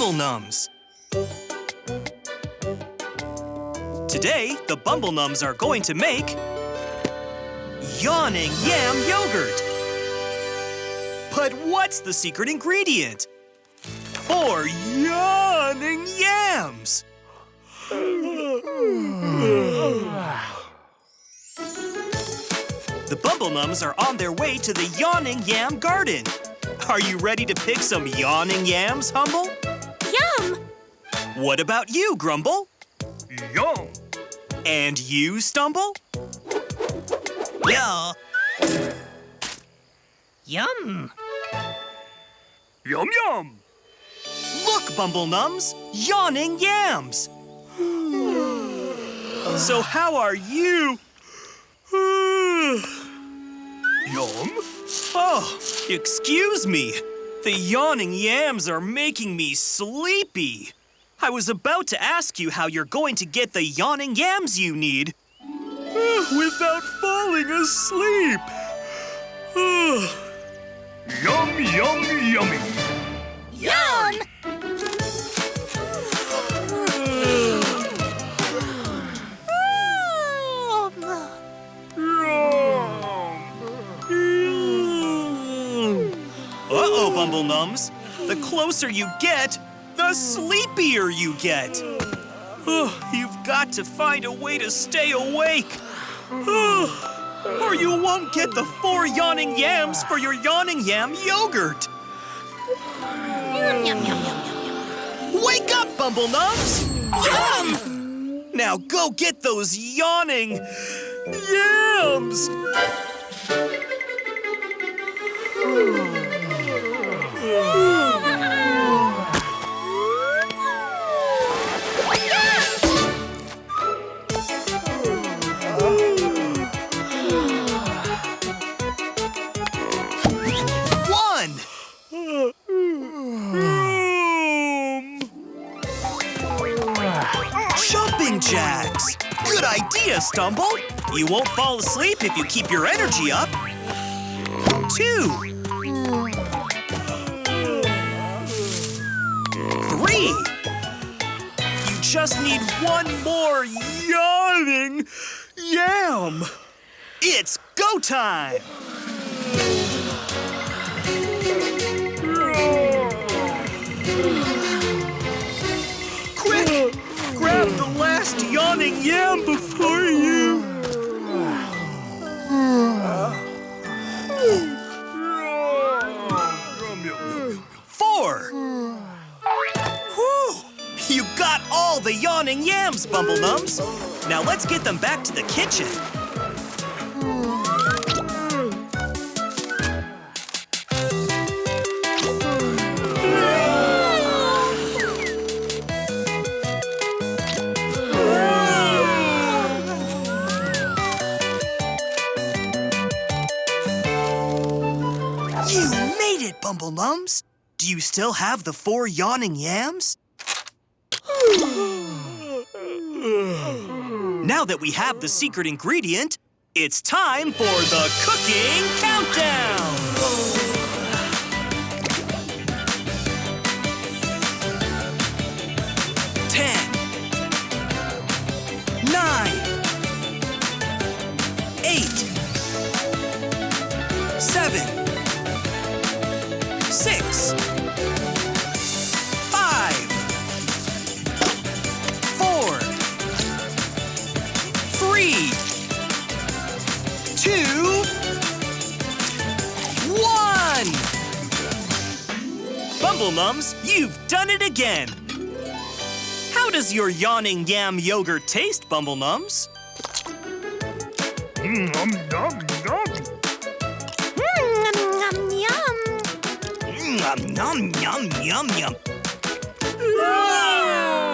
Bumble Nums. Today, the Bumble Nums are going to make Yawning Yam Yogurt. But what's the secret ingredient? 4 yawning yams! The Bumble Nums are on their way to the Yawning Yam Garden. Are you ready to pick some yawning yams, Humble? Yum! What about you, Grumble? Yum! And you, Stumble? Yeah! Yum! Yum yum! Look, Bumble Nums, yawning yams! So how are you? Yum? Oh, excuse me. The yawning yams are making me sleepy. I was about to ask you how you're going to get the yawning yams you need without falling asleep. Yum yum yummy! Yum! Uh-oh, Bumble Nums. The closer you get, the sleepier you get. You've got to find a way to stay awake. Or you won't get the 4 yawning yams for your Yawning Yam Yogurt. Yum, yum, yum, yum, yum. Wake up, Bumble Nums! Yum! Now go get those yawning yams! Jumping jacks! Good idea, Stumble! You won't fall asleep if you keep your energy up. 2. 3. You just need 1 more yawning yam. It's go time! Quick! Grab the last yawning yam before you... 4! Whew! You got all the yawning yams, Bumble Nums. Now let's get them back to the kitchen. You made it, Bumble Nums. Do you still have the 4 yawning yams? Now that we have the secret ingredient, it's time for the cooking countdown! 10, 9, 8, 7, 6, 5, 4, 3, 2, 1! Bumble Nums, you've done it again! How does your Yawning Yam Yogurt taste, Bumble Nums? Yum yum yum! Yum, yum, yum. Yum, yum, yum, yum, yum. 4! 3, 2, 1!